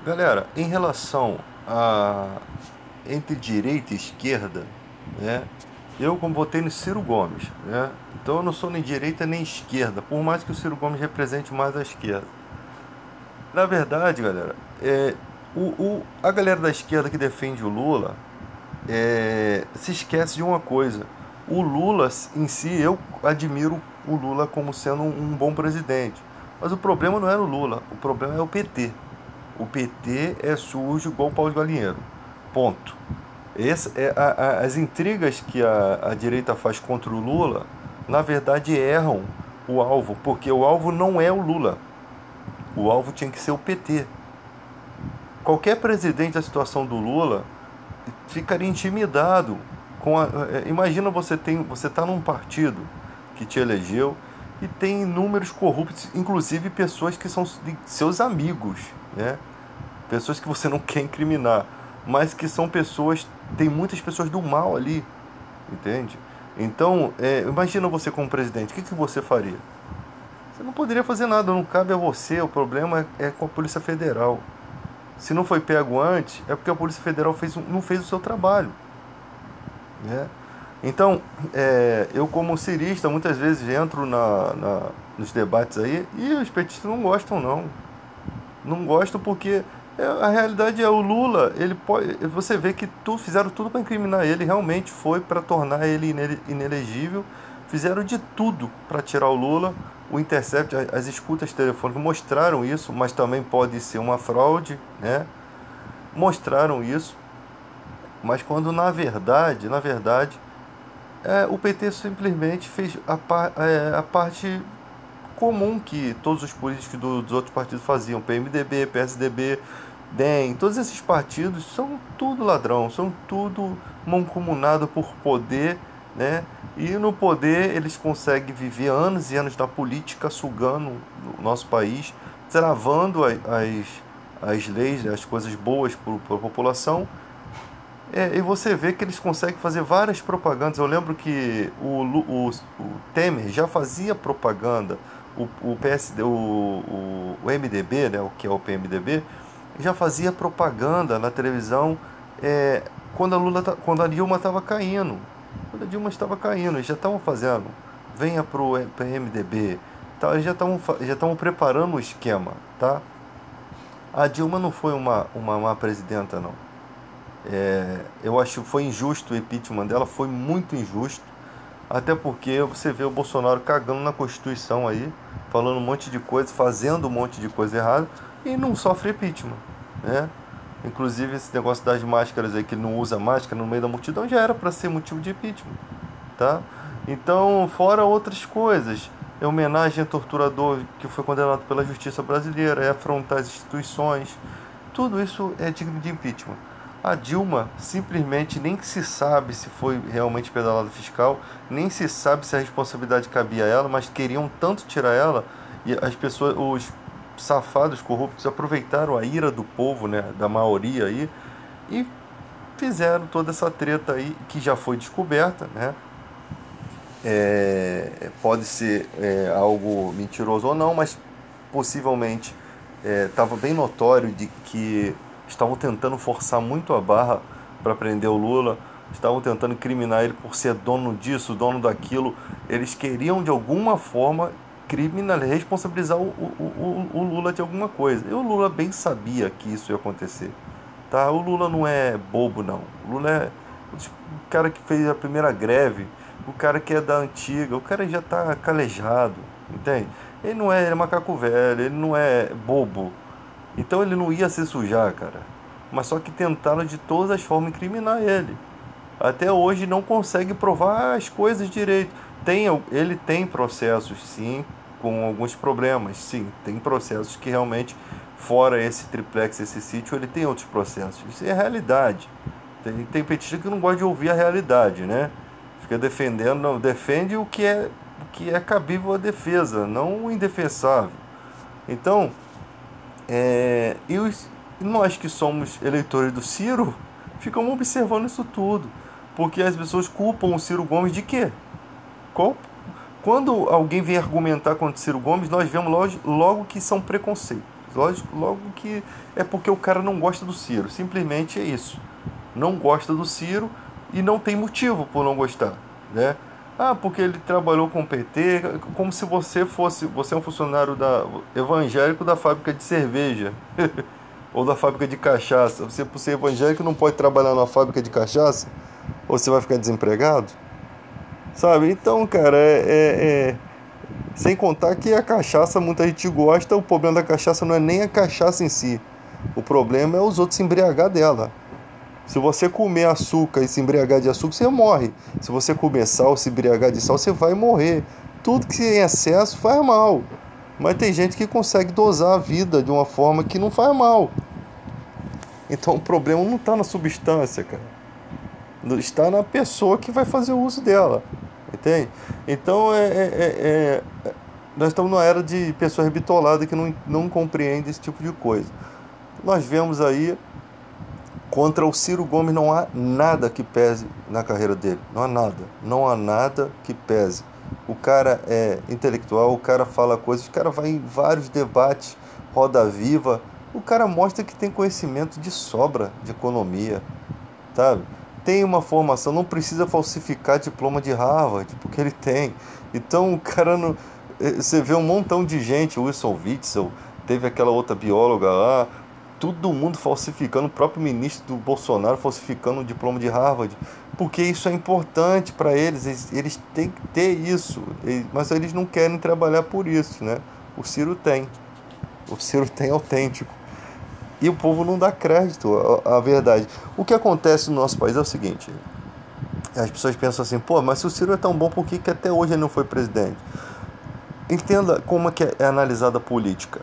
Galera, em relação a entre direita e esquerda, né? Eu como votei no Ciro Gomes, né? Então eu não sou nem direita nem esquerda, por mais que o Ciro Gomes represente mais a esquerda. Na verdade, galera, a galera da esquerda que defende o Lula se esquece de uma coisa. O Lula em si, eu admiro o Lula como sendo um bom presidente. Mas o problema não era o Lula, o problema é o PT. O PT é sujo igual o pau de galinheiro. Ponto. As intrigas que a direita faz contra o Lula, na verdade erram o alvo, porque o alvo não é o Lula. O alvo tinha que ser o PT. Qualquer presidente da situação do Lula ficaria intimidado com imagina você tá num partido que te elegeu e tem inúmeros corruptos, inclusive pessoas que são seus amigos, né? Pessoas que você não quer incriminar, mas que são pessoas, tem muitas pessoas do mal ali, entende? Então, imagina você como presidente, o que você faria? Você não poderia fazer nada, não cabe a você, o problema é com a Polícia Federal. Se não foi pego antes, é porque a Polícia Federal não fez o seu trabalho, né? Então, eu como cirista, muitas vezes entro nos debates aí e os petistas não gostam, não. Não gostam porque a realidade é o Lula, ele pode, você vê que fizeram tudo para incriminar ele, realmente foi para tornar ele inelegível, fizeram de tudo para tirar o Lula. O Intercept, as escutas telefônicas mostraram isso, mas também pode ser uma fraude, né? Mostraram isso, mas quando na verdade, o PT simplesmente fez a parte comum que todos os políticos dos outros partidos faziam, PMDB, PSDB, DEM, todos esses partidos são tudo ladrão, são tudo mancomunado por poder, né? E no poder eles conseguem viver anos e anos da política, sugando o nosso país, travando as leis, né, as coisas boas para a população. E você vê que eles conseguem fazer várias propagandas. Eu lembro que o Temer já fazia propaganda, o PSD, o MDB, né, o que é o PMDB, já fazia propaganda na televisão quando quando a Dilma estava caindo. Quando a Dilma estava caindo, eles já estavam fazendo. Venha para o PMDB. Tá, eles já estavam preparando o esquema, tá? A Dilma não foi uma má presidenta, não. Eu acho que foi injusto o impeachment dela, foi muito injusto. Até porque você vê o Bolsonaro cagando na Constituição aí, falando um monte de coisa, fazendo um monte de coisa errada e não sofre impeachment, né? Inclusive esse negócio das máscaras aí, que ele não usa máscara no meio da multidão, já era para ser motivo de impeachment, tá? Então, fora outras coisas, é homenagem a torturador que foi condenado pela justiça brasileira, é afrontar as instituições, tudo isso é digno de impeachment. A Dilma simplesmente nem se sabe se foi realmente pedalada fiscal, nem se sabe se a responsabilidade cabia a ela, mas queriam tanto tirar ela e as pessoas, os safados corruptos aproveitaram a ira do povo, né, da maioria aí e fizeram toda essa treta aí que já foi descoberta, né? Pode ser algo mentiroso ou não, mas possivelmente estava bem notório de que estavam tentando forçar muito a barra para prender o Lula, estavam tentando incriminar ele por ser dono disso, dono daquilo. Eles queriam de alguma forma responsabilizar o Lula de alguma coisa. E o Lula bem sabia que isso ia acontecer. Tá? O Lula não é bobo, não. O Lula é o cara que fez a primeira greve, o cara que é da antiga, o cara já tá calejado, entende? Ele é macaco velho, ele não é bobo. Então ele não ia se sujar, cara. Mas só que tentaram de todas as formas incriminar ele. Até hoje não consegue provar as coisas direito. Ele tem processos, sim, com alguns problemas, sim. Tem processos que realmente, fora esse triplex, esse sítio, ele tem outros processos. Isso é realidade. Tem petista que não gosta de ouvir a realidade, né? Fica defendendo, não, defende o que é cabível à defesa, não o indefensável. Então, e nós que somos eleitores do Ciro, ficamos observando isso tudo. Porque as pessoas culpam o Ciro Gomes de quê? Qual- Quando alguém vem argumentar contra o Ciro Gomes, nós vemos logo que são preconceitos. Lógico, logo que é porque o cara não gosta do Ciro. Simplesmente é isso. Não gosta do Ciro e não tem motivo por não gostar, né? Ah, porque ele trabalhou com o PT, como se você é um funcionário evangélico da fábrica de cerveja ou da fábrica de cachaça. Você, por ser evangélico, não pode trabalhar na fábrica de cachaça? Ou você vai ficar desempregado? Sabe? Então, cara, sem contar que a cachaça muita gente gosta, o problema da cachaça não é nem a cachaça em si. O problema é os outros se embriagar dela. Se você comer açúcar e se embriagar de açúcar, você morre. Se você comer sal e se embriagar de sal, você vai morrer. Tudo que em excesso faz mal. Mas tem gente que consegue dosar a vida de uma forma que não faz mal. Então o problema não está na substância, cara. Está na pessoa que vai fazer o uso dela. Entende? Então nós estamos numa era de pessoas bitoladas que não compreendem esse tipo de coisa. Nós vemos aí, contra o Ciro Gomes não há nada que pese na carreira dele. Não há nada. Não há nada que pese. O cara é intelectual, o cara fala coisas, o cara vai em vários debates, roda viva. O cara mostra que tem conhecimento de sobra de economia, sabe? Tem uma formação, não precisa falsificar diploma de Harvard, porque ele tem. Então o cara não. Você vê um montão de gente, Wilson Witzel, teve aquela outra bióloga lá, todo mundo falsificando, o próprio ministro do Bolsonaro falsificando o diploma de Harvard, porque isso é importante para eles têm que ter isso, mas eles não querem trabalhar por isso, né? O Ciro tem autêntico. E o povo não dá crédito à verdade. O que acontece no nosso país é o seguinte: as pessoas pensam assim, pô, mas se o Ciro é tão bom, por que até hoje ele não foi presidente? Entenda como é que é analisada a política.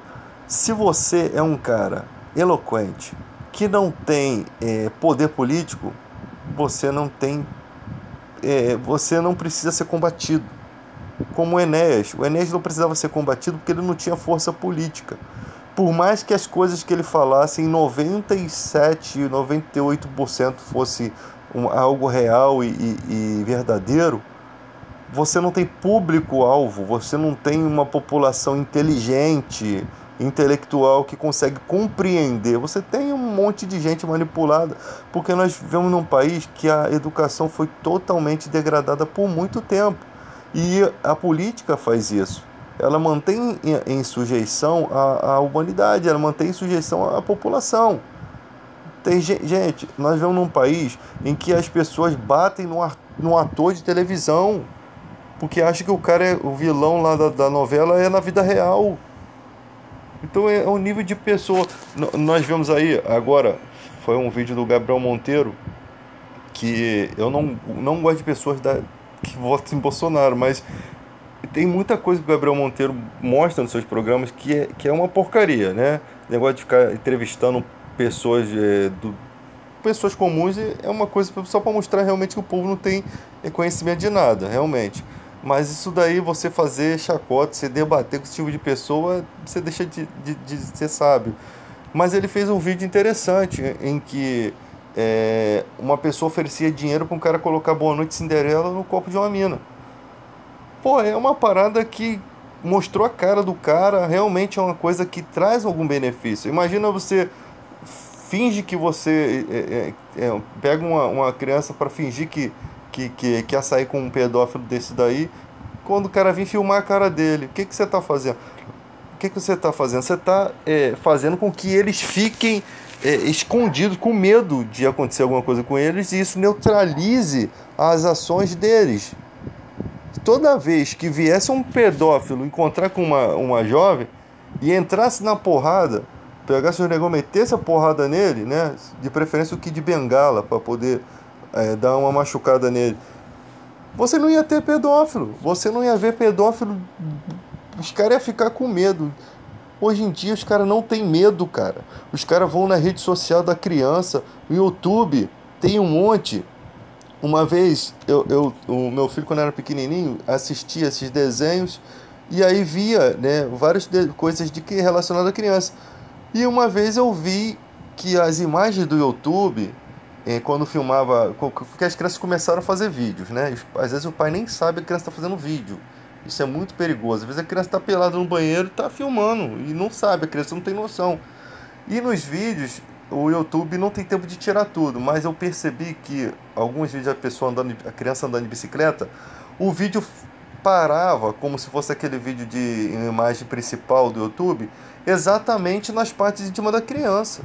Se você é um cara eloquente, que não tem poder político, você não precisa ser combatido. Como o Enéas. O Enéas não precisava ser combatido porque ele não tinha força política. Por mais que as coisas que ele falasse em 97, 98% fosse algo real e verdadeiro, você não tem público-alvo, você não tem uma população inteligente, intelectual que consegue compreender. Você tem um monte de gente manipulada, porque nós vivemos num país que a educação foi totalmente degradada por muito tempo. E a política faz isso. Ela mantém em sujeição a humanidade, ela mantém em sujeição a população. Gente, nós vivemos num país em que as pessoas batem no ator de televisão, porque acham que o cara o vilão lá da novela é na vida real. Então é um nível de pessoa. Nós vemos aí, agora, foi um vídeo do Gabriel Monteiro, que eu não gosto de pessoas que votam em Bolsonaro, mas tem muita coisa que o Gabriel Monteiro mostra nos seus programas que é uma porcaria, né? O negócio de ficar entrevistando pessoas, pessoas comuns é uma coisa só para mostrar realmente que o povo não tem conhecimento de nada, realmente. Mas isso daí, você fazer chacota, você debater com esse tipo de pessoa, você deixa de ser sábio. Mas ele fez um vídeo interessante em que uma pessoa oferecia dinheiro para um cara colocar Boa Noite Cinderela no copo de uma mina. Pô, é uma parada que mostrou a cara do cara, realmente é uma coisa que traz algum benefício. Imagina você finge que você pega uma criança para fingir que quer sair com um pedófilo desse daí, quando o cara vir filmar a cara dele, o que você está fazendo? O que você está fazendo? Você está fazendo com que eles fiquem escondidos, com medo de acontecer alguma coisa com eles, e isso neutralize as ações deles. Toda vez que viesse um pedófilo encontrar com uma jovem e entrasse na porrada, pegasse o negócio, metesse a porrada nele, né? De preferência o Kid Bengala, para poder dar uma machucada nele, você não ia ter pedófilo, você não ia ver pedófilo, os caras iam ficar com medo. Hoje em dia os caras não têm medo, cara. Os caras vão na rede social da criança, no YouTube, tem um monte. Uma vez, o meu filho, quando era pequenininho, assistia esses desenhos e aí via, né, várias coisas relacionadas à criança. E uma vez eu vi que as imagens do YouTube, quando filmava, porque as crianças começaram a fazer vídeos, né? Às vezes o pai nem sabe que a criança está fazendo vídeo. Isso é muito perigoso. Às vezes a criança está pelada no banheiro e está filmando e não sabe, a criança não tem noção. E nos vídeos, o YouTube não tem tempo de tirar tudo, mas eu percebi que alguns vídeos da pessoa andando, a criança andando de bicicleta, o vídeo parava como se fosse aquele vídeo de imagem principal do YouTube, exatamente nas partes íntimas da criança.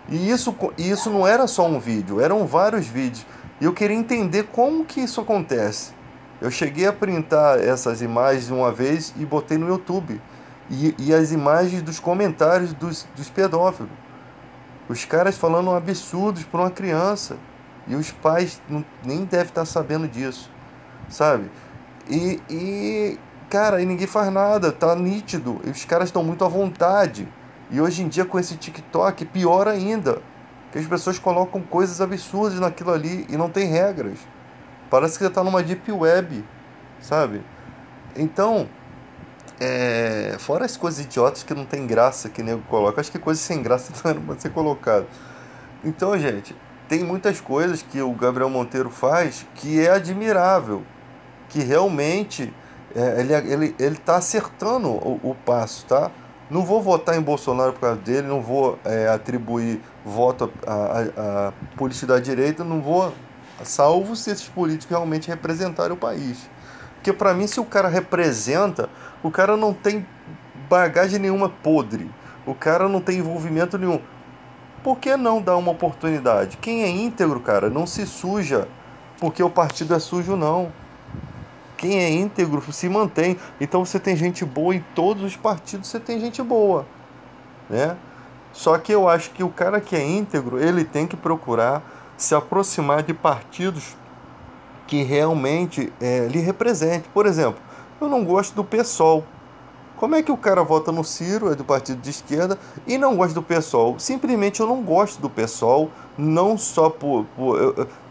E isso não era só um vídeo, eram vários vídeos. E eu queria entender como que isso acontece. Eu cheguei a printar essas imagens uma vez e botei no YouTube. E as imagens dos comentários dos pedófilos. Os caras falando absurdos para uma criança. E os pais nem devem estar sabendo disso, sabe? Cara, e ninguém faz nada, tá nítido. E os caras estão muito à vontade. E hoje em dia, com esse TikTok, pior ainda. Que as pessoas colocam coisas absurdas naquilo ali e não tem regras. Parece que você tá numa deep web, sabe? Então, fora as coisas idiotas que não tem graça que o nego coloca. Acho que coisas sem graça não eram pra ser colocado. Então, gente, tem muitas coisas que o Gabriel Monteiro faz que é admirável, que realmente ele tá acertando o passo, tá? Não vou votar em Bolsonaro por causa dele, não vou atribuir voto a políticos da direita, não vou, salvo se esses políticos realmente representarem o país. Porque para mim, se o cara representa, o cara não tem bagagem nenhuma podre, o cara não tem envolvimento nenhum. Por que não dar uma oportunidade? Quem é íntegro, cara, não se suja porque o partido é sujo, não. Quem é íntegro se mantém. Então você tem gente boa em todos os partidos, você tem gente boa, né? Só que eu acho que o cara que é íntegro, ele tem que procurar se aproximar de partidos que realmente lhe representem. Por exemplo, eu não gosto do PSOL. Como é que o cara vota no Ciro, é do partido de esquerda, e não gosta do PSOL? Simplesmente eu não gosto do PSOL, não só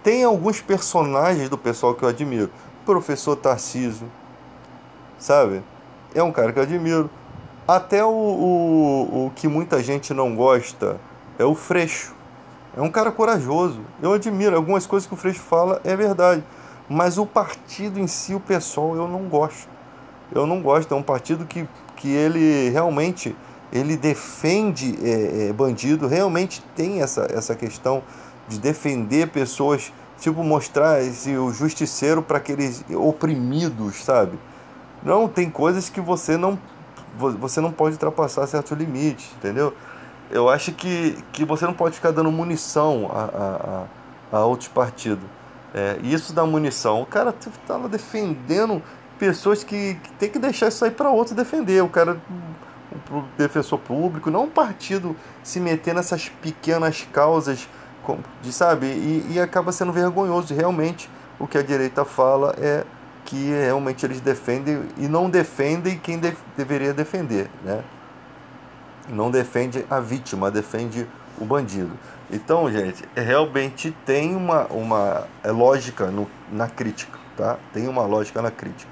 tem alguns personagens do PSOL que eu admiro. Professor Tarcísio, sabe? É um cara que eu admiro. Até o que muita gente não gosta é o Freixo. É um cara corajoso. Eu admiro. Algumas coisas que o Freixo fala é verdade. Mas o partido em si, o PSOL, eu não gosto. Eu não gosto. É um partido que ele realmente ele defende bandido. Realmente tem essa questão de defender pessoas. Tipo, mostrar o justiceiro para aqueles oprimidos, sabe? Não, tem coisas que você não pode ultrapassar certos limites, entendeu? Eu acho que você não pode ficar dando munição a outros partidos. E isso dá munição. O cara tá lá defendendo pessoas que tem que deixar isso aí para outro defender. O cara, o defensor público, não um partido se meter nessas pequenas causas, sabe? E acaba sendo vergonhoso. Realmente, o que a direita fala é que realmente eles defendem e não defendem quem deveria defender, né? Não defende a vítima, defende o bandido. Então, gente, realmente tem uma lógica na crítica, tá? Tem uma lógica na crítica.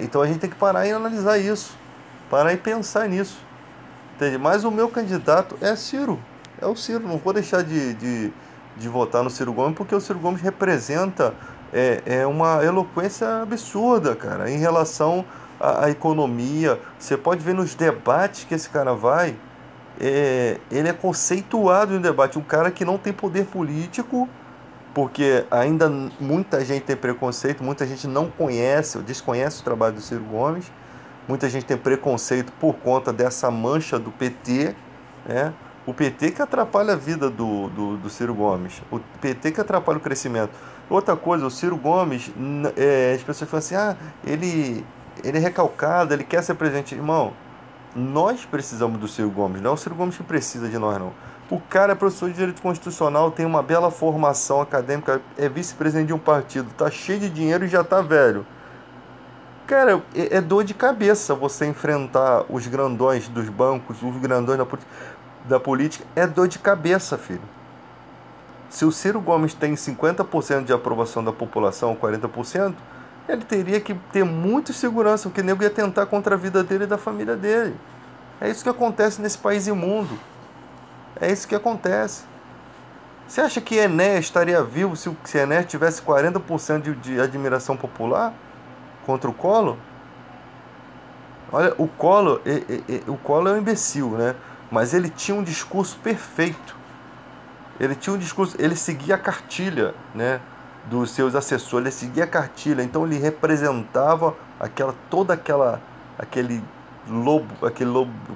Então a gente tem que parar e analisar isso, parar e pensar nisso, entende? Mas o meu candidato é Ciro, é o Ciro. Não vou deixar de votar no Ciro Gomes, porque o Ciro Gomes representa uma eloquência absurda, cara, em relação à economia. Você pode ver nos debates que esse cara vai, ele é conceituado em debate, um cara que não tem poder político, porque ainda muita gente tem preconceito, muita gente não conhece ou desconhece o trabalho do Ciro Gomes, muita gente tem preconceito por conta dessa mancha do PT, né? O PT que atrapalha a vida do Ciro Gomes, o PT que atrapalha o crescimento. Outra coisa, o Ciro Gomes, as pessoas falam assim, ele é recalcado, ele quer ser presidente. Irmão, nós precisamos do Ciro Gomes, não é o Ciro Gomes que precisa de nós, não. O cara é professor de Direito Constitucional, tem uma bela formação acadêmica, é vice-presidente de um partido, tá cheio de dinheiro e já tá velho. Cara, é dor de cabeça você enfrentar os grandões dos bancos, os grandões da política. É dor de cabeça, filho. Se o Ciro Gomes tem 50% de aprovação da população, 40%, ele teria que ter muita segurança, porque o nego ia tentar contra a vida dele e da família dele. É isso que acontece nesse país imundo. É isso que acontece. Você acha que Enéas estaria vivo se Enéas tivesse 40% de admiração popular? contra o Collor. Olha, o Collor é um imbecil, né? Mas ele tinha um discurso perfeito. Ele tinha um discurso, ele seguia a cartilha, né, dos seus assessores, ele seguia a cartilha, então ele representava aquele lobo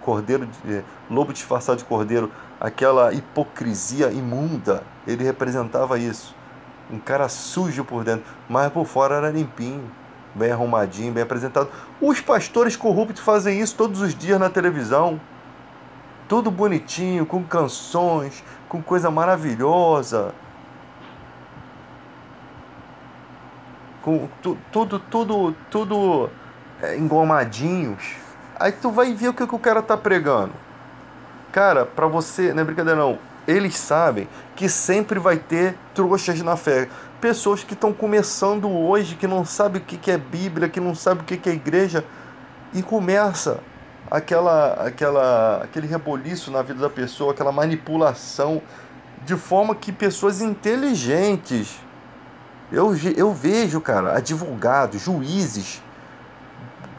cordeiro, lobo disfarçado de cordeiro, aquela hipocrisia imunda, ele representava isso. Um cara sujo por dentro, mas por fora era limpinho, bem arrumadinho, bem apresentado. Os pastores corruptos fazem isso todos os dias na televisão. Tudo bonitinho, com canções, com coisa maravilhosa, com tudo engomadinhos. Aí tu vai ver o que o cara tá pregando. Cara, pra você, não é brincadeira não, eles sabem que sempre vai ter trouxas na fé. Pessoas que estão começando hoje, que não sabem o que é Bíblia, que não sabem o que é igreja, e começa aquele reboliço na vida da pessoa, aquela manipulação, de forma que pessoas inteligentes, eu vejo, cara, advogados, juízes,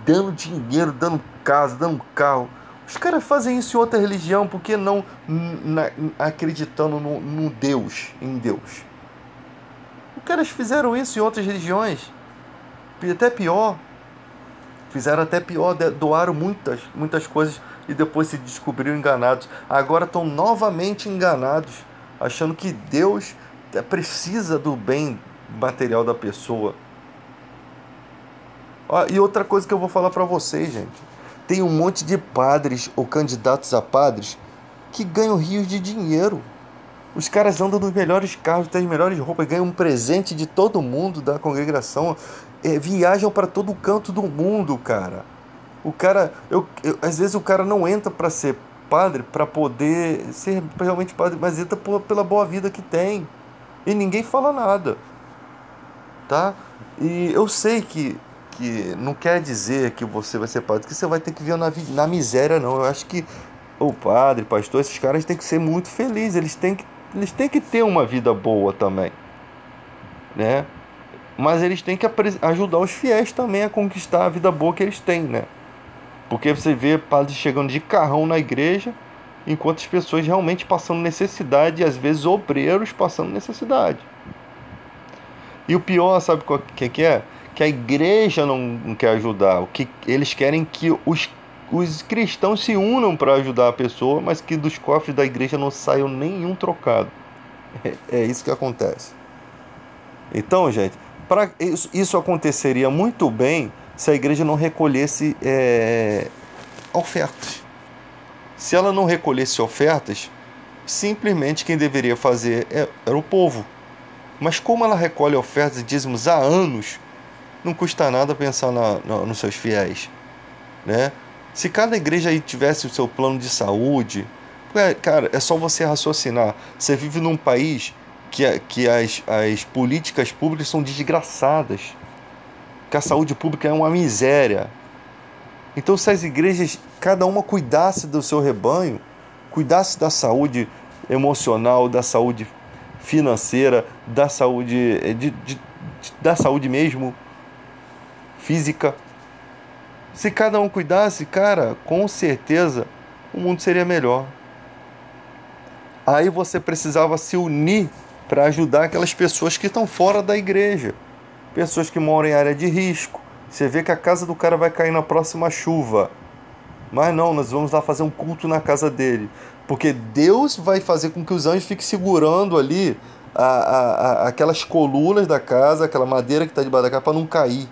dando dinheiro, dando casa, dando carro. Os caras fazem isso em outra religião, por que não acreditando no Deus, em Deus? Os caras fizeram isso em outras religiões, até pior. Fizeram até pior, doaram muitas coisas e depois se descobriram enganados. Agora estão novamente enganados, achando que Deus precisa do bem material da pessoa. Ó, e outra coisa que eu vou falar para vocês, gente. Tem um monte de padres ou candidatos a padres que ganham rios de dinheiro. Os caras andam nos melhores carros, têm as melhores roupas, ganham um presente de todo mundo da congregação, viajam para todo canto do mundo, cara. O cara, às vezes o cara não entra para ser padre, para poder ser realmente padre, mas entra pela boa vida que tem. E ninguém fala nada, tá? E eu sei que não quer dizer que você vai ser padre, que você vai ter que viver na miséria, não. Eu acho que o padre, pastor, esses caras têm que ser muito felizes, eles têm que ter uma vida boa também, né? Mas eles têm que ajudar os fiéis também a conquistar a vida boa que eles têm, né? Porque você vê padres chegando de carrão na igreja, enquanto as pessoas realmente passando necessidade, e às vezes obreiros passando necessidade. E o pior, sabe o que é? Que a igreja não quer ajudar. O que eles querem que os cristãos se unam para ajudar a pessoa, mas que dos cofres da igreja não saiam nenhum trocado. É isso que acontece. Então, gente, isso aconteceria muito bem se a igreja não recolhesse ofertas. Se ela não recolhesse ofertas, simplesmente quem deveria fazer era o povo. Mas como ela recolhe ofertas e dízimos há anos, não custa nada pensar nos seus fiéis, né? Se cada igreja aí tivesse o seu plano de saúde, cara, é só você raciocinar. Você vive num país que as políticas públicas são desgraçadas, que a saúde pública é uma miséria. Então, se as igrejas, cada uma cuidasse do seu rebanho, cuidasse da saúde emocional, da saúde financeira, da saúde, da saúde mesmo, física. Se cada um cuidasse, cara, com certeza o mundo seria melhor. Aí você precisava se unir para ajudar aquelas pessoas que estão fora da igreja. Pessoas que moram em área de risco. Você vê que a casa do cara vai cair na próxima chuva. Mas não, nós vamos lá fazer um culto na casa dele. Porque Deus vai fazer com que os anjos fiquem segurando ali aquelas colunas da casa, aquela madeira que está debaixo da casa, para não cair.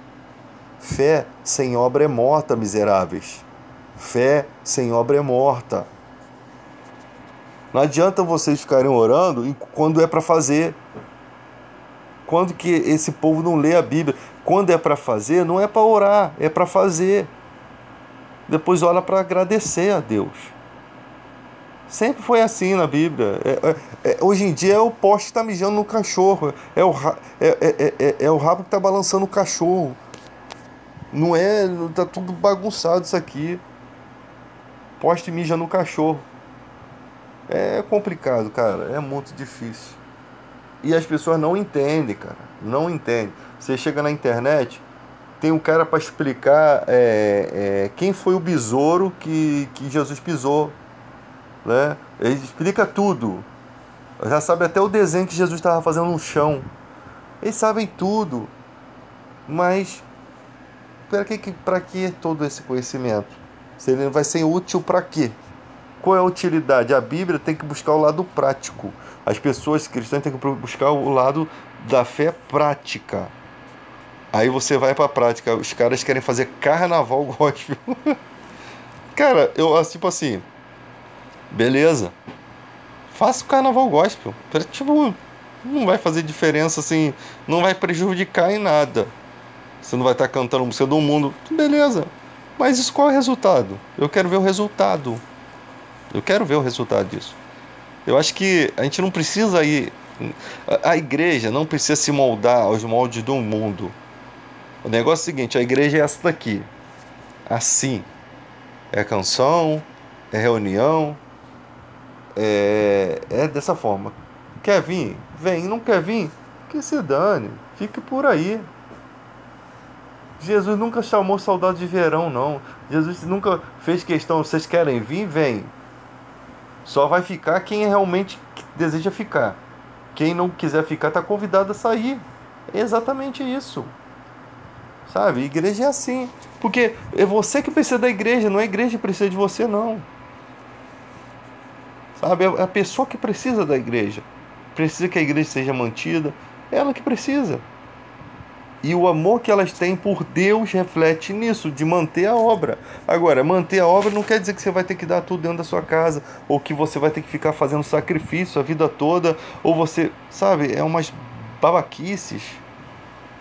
Fé sem obra é morta, miseráveis. Fé sem obra é morta. Não adianta vocês ficarem orando quando é para fazer. Quando que esse povo não lê a Bíblia? Quando é para fazer, não é para orar, é para fazer. Depois ora para agradecer a Deus. Sempre foi assim na Bíblia. Hoje em dia é o poste que está mijando no cachorro. É o rabo que está balançando o cachorro. Não é... Tá tudo bagunçado isso aqui. Poste mija no cachorro. É complicado, cara. É muito difícil. E as pessoas não entendem, cara. Não entendem. Você chega na internet, tem um cara para explicar quem foi o besouro que Jesus pisou, né? Ele explica tudo. Já sabe até o desenho que Jesus estava fazendo no chão. Eles sabem tudo, mas para que todo esse conhecimento? Se ele vai ser útil para quê? Qual é a utilidade? A Bíblia tem que buscar o lado prático. As pessoas cristãs têm que buscar o lado da fé prática. Aí você vai para a prática. Os caras querem fazer carnaval gospel. Cara, eu tipo assim, beleza. Faça o carnaval gospel. Tipo, não vai fazer diferença assim, não vai prejudicar em nada. Você não vai estar cantando música do mundo, beleza. Mas isso qual é o resultado? Eu quero ver o resultado. Eu quero ver o resultado disso. Eu acho que a gente não precisa ir. A igreja não precisa se moldar aos moldes do mundo. O negócio é o seguinte: a igreja é essa daqui. Assim. É canção, é reunião, é dessa forma. Quer vir? Vem. Não quer vir? Que se dane. Fique por aí. Jesus nunca chamou saudade de verão, não. Jesus nunca fez questão, vocês querem vir? Vem. Só vai ficar quem realmente deseja ficar. Quem não quiser ficar está convidado a sair. É exatamente isso. Sabe? Igreja é assim. Porque é você que precisa da igreja, não é a igreja que precisa de você, não. Sabe? É a pessoa que precisa da igreja. Precisa que a igreja seja mantida. É ela que precisa. E o amor que elas têm por Deus reflete nisso, de manter a obra. Agora, manter a obra não quer dizer que você vai ter que dar tudo dentro da sua casa, ou que você vai ter que ficar fazendo sacrifício a vida toda, ou você, sabe, é umas babaquices,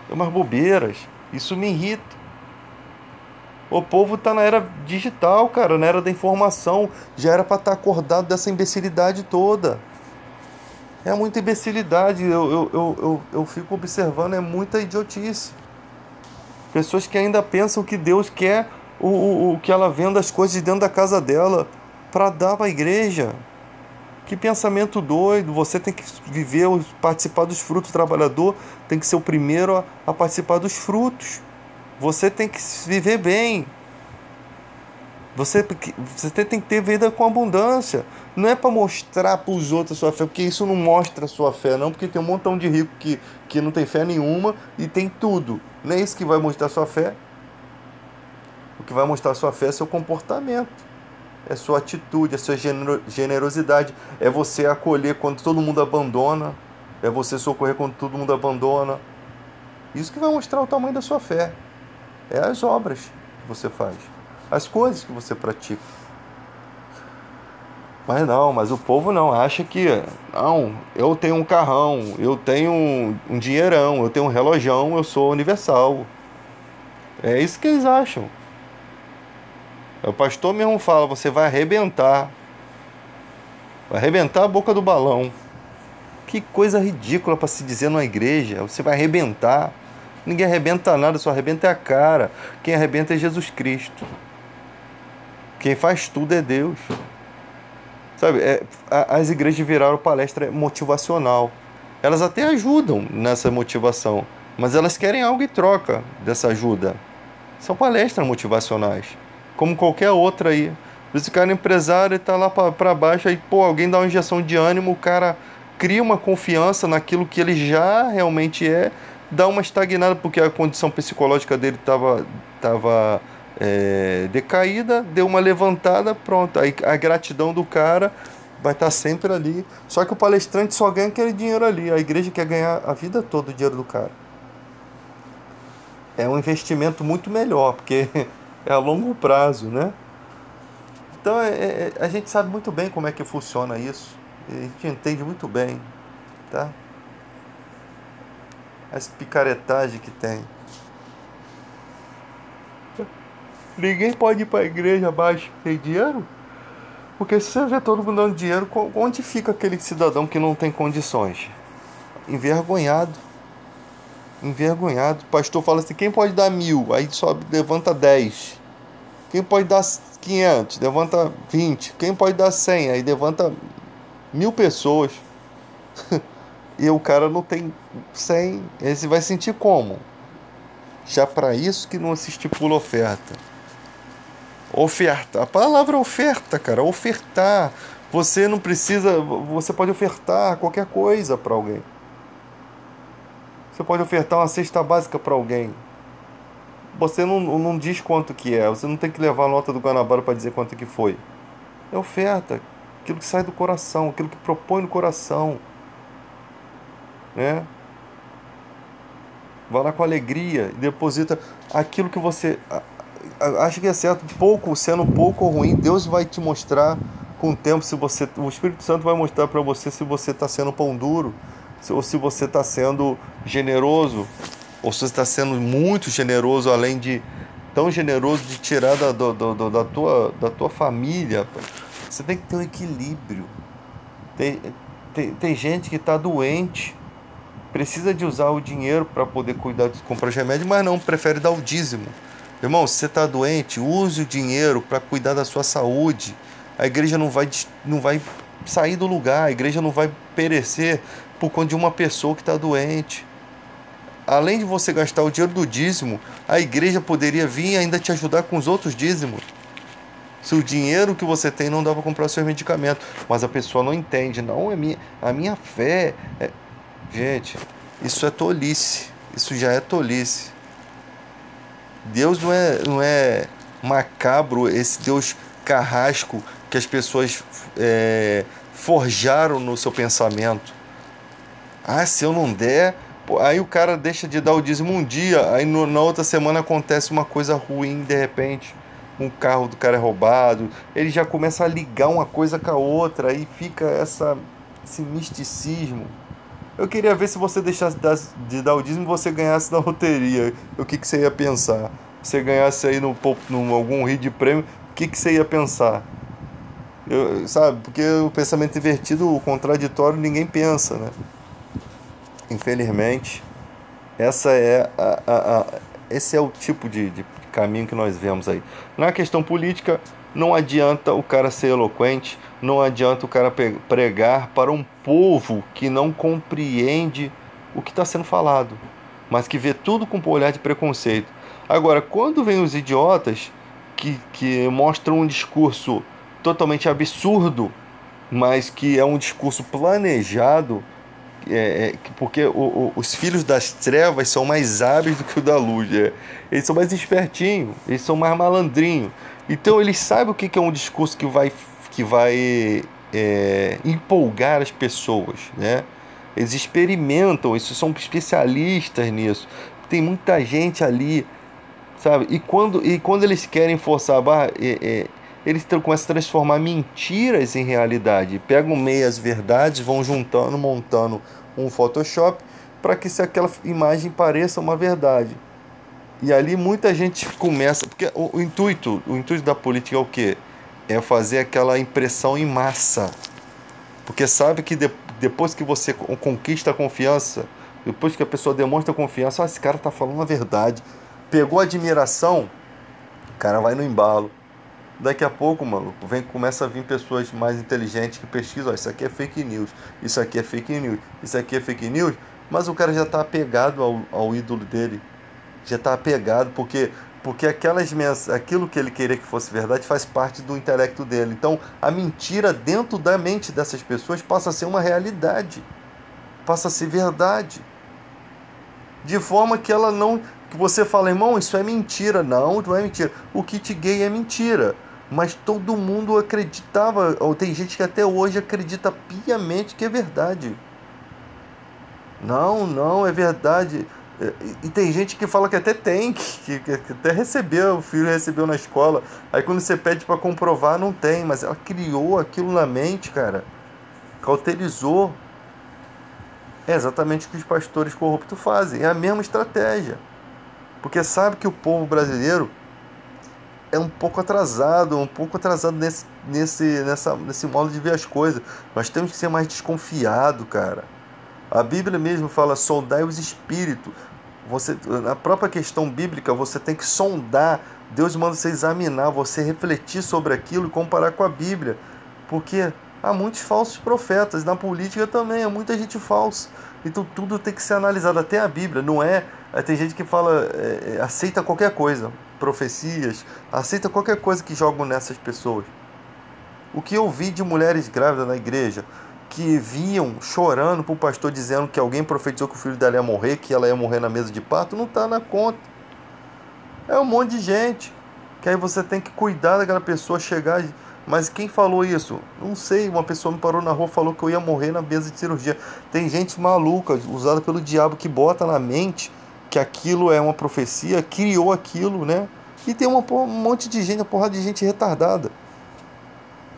é umas bobeiras. Isso me irrita. O povo tá na era digital, cara, na era da informação. Já era para estar acordado dessa imbecilidade toda. É muita imbecilidade, eu fico observando, é muita idiotice. Pessoas que ainda pensam que Deus quer que ela venda as coisas de dentro da casa dela para dar para a igreja. Que pensamento doido! Você tem que viver, participar dos frutos do trabalhador, tem que ser o primeiro a participar dos frutos. Você tem que viver bem. Você tem que ter vida com abundância. Não é para mostrar para os outros a sua fé, porque isso não mostra a sua fé, não. Porque tem um montão de rico que não tem fé nenhuma e tem tudo. Não é isso que vai mostrar a sua fé. O que vai mostrar a sua fé é seu comportamento, é sua atitude, é sua generosidade. É você acolher quando todo mundo abandona, é você socorrer quando todo mundo abandona. Isso que vai mostrar o tamanho da sua fé. É as obras que você faz, as coisas que você pratica. Mas o povo não, acha que, não, eu tenho um carrão, eu tenho um dinheirão, eu tenho um relojão, eu sou universal. É isso que eles acham. O pastor mesmo fala, você vai arrebentar a boca do balão. Que coisa ridícula para se dizer numa igreja, você vai arrebentar. Ninguém arrebenta nada, só arrebenta é a cara. Quem arrebenta é Jesus Cristo. Quem faz tudo é Deus. Sabe, as igrejas viraram palestra motivacional. Elas até ajudam nessa motivação, mas elas querem algo em troca dessa ajuda. São palestras motivacionais, como qualquer outra aí. Esse cara é empresário e tá lá para baixo, aí pô, alguém dá uma injeção de ânimo, o cara cria uma confiança naquilo que ele já realmente é, dá uma estagnada porque a condição psicológica dele tava decaída, deu uma levantada, pronto. Aí a gratidão do cara vai estar sempre ali. Só que o palestrante só ganha aquele dinheiro ali. A igreja quer ganhar a vida toda o dinheiro do cara. É um investimento muito melhor, porque é a longo prazo, né? Então a gente sabe muito bem como é que funciona isso. A gente entende muito bem, tá? As picaretagens que tem. Ninguém pode ir para a igreja mais sem dinheiro? Porque se você vê todo mundo dando dinheiro, onde fica aquele cidadão que não tem condições? Envergonhado. Envergonhado. O pastor fala assim, quem pode dar 1.000? Aí sobe, levanta 10. Quem pode dar 500? Levanta 20. Quem pode dar 100? Aí levanta 1.000 pessoas. E o cara não tem 100. Ele vai sentir como? Já para isso que não se estipula oferta. Oferta. A palavra oferta, cara. Ofertar. Você não precisa. Você pode ofertar qualquer coisa para alguém. Você pode ofertar uma cesta básica para alguém. Você não diz quanto que é. Você não tem que levar a nota do Guanabara para dizer quanto que foi. É oferta. Aquilo que sai do coração. Aquilo que propõe no coração. Né? Vai lá com alegria e deposita aquilo que você acha que é certo, pouco, sendo pouco ou ruim, Deus vai te mostrar com o tempo se você, o Espírito Santo vai mostrar para você se você está sendo pão duro, ou se você está sendo generoso, ou se você está sendo muito generoso, além de tão generoso de tirar da tua família. Você tem que ter um equilíbrio. Tem, tem gente que está doente, precisa de usar o dinheiro para poder cuidar de comprar remédio, mas não, prefere dar o dízimo. Irmão, se você está doente, use o dinheiro para cuidar da sua saúde. A igreja não vai sair do lugar, a igreja não vai perecer por conta de uma pessoa que está doente. Além de você gastar o dinheiro do dízimo, a igreja poderia vir e ainda te ajudar com os outros dízimos. Se o dinheiro que você tem não dá para comprar os seus medicamentos, mas a pessoa não entende, não, a minha fé. Gente, isso é tolice. Isso já é tolice. Deus não é macabro, esse Deus carrasco que as pessoas forjaram no seu pensamento. Ah, se eu não der. Pô, aí o cara deixa de dar o dízimo um dia, aí na outra semana acontece uma coisa ruim de repente. Um carro do cara é roubado, ele já começa a ligar uma coisa com a outra, aí fica esse misticismo. Eu queria ver se você deixasse de dar o dízimo e você ganhasse na loteria. O que você ia pensar? Você ganhasse aí no algum rio de prêmio, o que você ia pensar? Sabe, porque o pensamento invertido, o contraditório, ninguém pensa, né? Infelizmente, essa é esse é o tipo de caminho que nós vemos aí. Na questão política, não adianta o cara ser eloquente, não adianta o cara pregar para um povo que não compreende o que está sendo falado, mas que vê tudo com um olhar de preconceito. Agora, quando vem os idiotas que mostram um discurso totalmente absurdo, mas que é um discurso planejado, porque os filhos das trevas são mais hábeis do que o da luz. Eles são mais espertinhos, eles são mais malandrinhos. Então eles sabem o que é um discurso que vai empolgar as pessoas, né? Eles experimentam, eles são especialistas nisso. Tem muita gente ali, sabe? E quando eles querem forçar a barra, eles começam a transformar mentiras em realidade. Pegam meias verdades, vão juntando, montando um Photoshop para que se aquela imagem pareça uma verdade. E ali muita gente começa, porque o intuito da política é o quê? É fazer aquela impressão em massa. Porque sabe que depois que você conquista a confiança, depois que a pessoa demonstra confiança, esse cara tá falando a verdade. Pegou admiração, o cara vai no embalo. Daqui a pouco, maluco, começa a vir pessoas mais inteligentes que pesquisam, isso aqui é fake news, isso aqui é fake news, isso aqui é fake news, mas o cara já está apegado ao ídolo dele, já está apegado, porque aquilo que ele queria que fosse verdade faz parte do intelecto dele. Então, a mentira dentro da mente dessas pessoas passa a ser uma realidade, passa a ser verdade, de forma que ela não... que você fala, irmão, isso é mentira. Não, não é mentira. O kit gay é mentira. Mas todo mundo acreditava, ou tem gente que até hoje acredita piamente que é verdade. Não, não, é verdade. E tem gente que fala que até tem, que até recebeu, o filho recebeu na escola. Aí quando você pede para comprovar, não tem. Mas ela criou aquilo na mente, cara. Cauterizou. É exatamente o que os pastores corruptos fazem. É a mesma estratégia. Porque sabe que o povo brasileiro é um pouco atrasado nesse modo de ver as coisas. Nós temos que ser mais desconfiado, cara. A Bíblia mesmo fala, sondai os espíritos. Na própria questão bíblica, você tem que sondar. Deus manda você examinar, você refletir sobre aquilo e comparar com a Bíblia. Por quê? Há muitos falsos profetas. Na política também, há muita gente falsa. Então tudo tem que ser analisado, até a Bíblia. Não é. Tem gente que fala, aceita qualquer coisa, profecias, aceita qualquer coisa que jogam nessas pessoas. O que eu vi de mulheres grávidas na igreja que vinham chorando para o pastor dizendo que alguém profetizou que o filho dela ia morrer, que ela ia morrer na mesa de parto, não está na conta. É um monte de gente. Que aí você tem que cuidar daquela pessoa chegar. Mas quem falou isso? Não sei. Uma pessoa me parou na rua e falou que eu ia morrer na mesa de cirurgia. Tem gente maluca, usada pelo diabo, que bota na mente que aquilo é uma profecia, criou aquilo, né? E tem um monte de gente, uma porrada de gente retardada.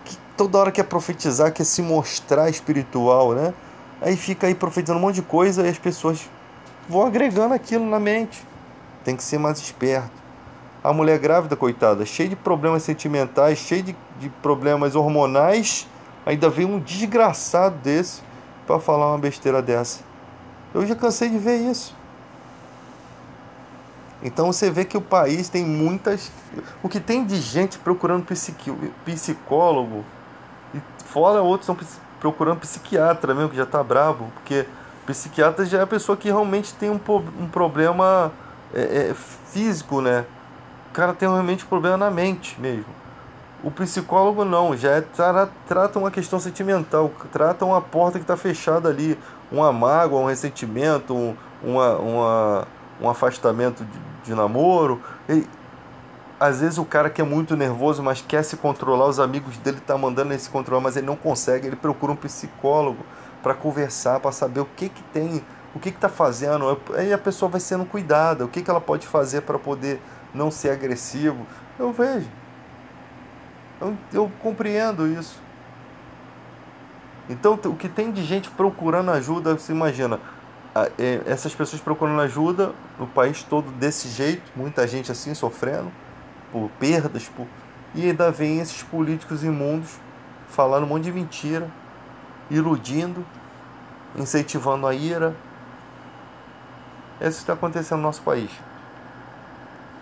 Que toda hora quer profetizar, quer se mostrar espiritual, né? Aí fica aí profetizando um monte de coisa e as pessoas vão agregando aquilo na mente. Tem que ser mais esperto. A mulher grávida, coitada, cheia de problemas sentimentais, cheia de problemas hormonais, ainda vem um desgraçado desse para falar uma besteira dessa. Eu já cansei de ver isso. Então você vê que o país tem muitas. O que tem de gente procurando psicólogo, e fora outros estão procurando psiquiatra mesmo, que já tá brabo, porque psiquiatra já é a pessoa que realmente tem um problema físico, né? O cara tem realmente problema na mente mesmo. O psicólogo não, trata uma questão sentimental, trata uma porta que está fechada ali, uma mágoa, um ressentimento, uma, uma, um afastamento de namoro. E, às vezes o cara que é muito nervoso, mas quer se controlar, os amigos dele estão mandando ele se controlar, mas ele não consegue, ele procura um psicólogo para conversar, para saber o que que tem, o que está fazendo. Aí a pessoa vai sendo cuidada, o que que ela pode fazer para poder não ser agressivo. Eu vejo, eu compreendo isso. Então, o que tem de gente procurando ajuda, você imagina, essas pessoas procurando ajuda no país todo desse jeito, muita gente assim sofrendo por perdas, e ainda vem esses políticos imundos falando um monte de mentira, iludindo, incentivando a ira. É isso que está acontecendo no nosso país.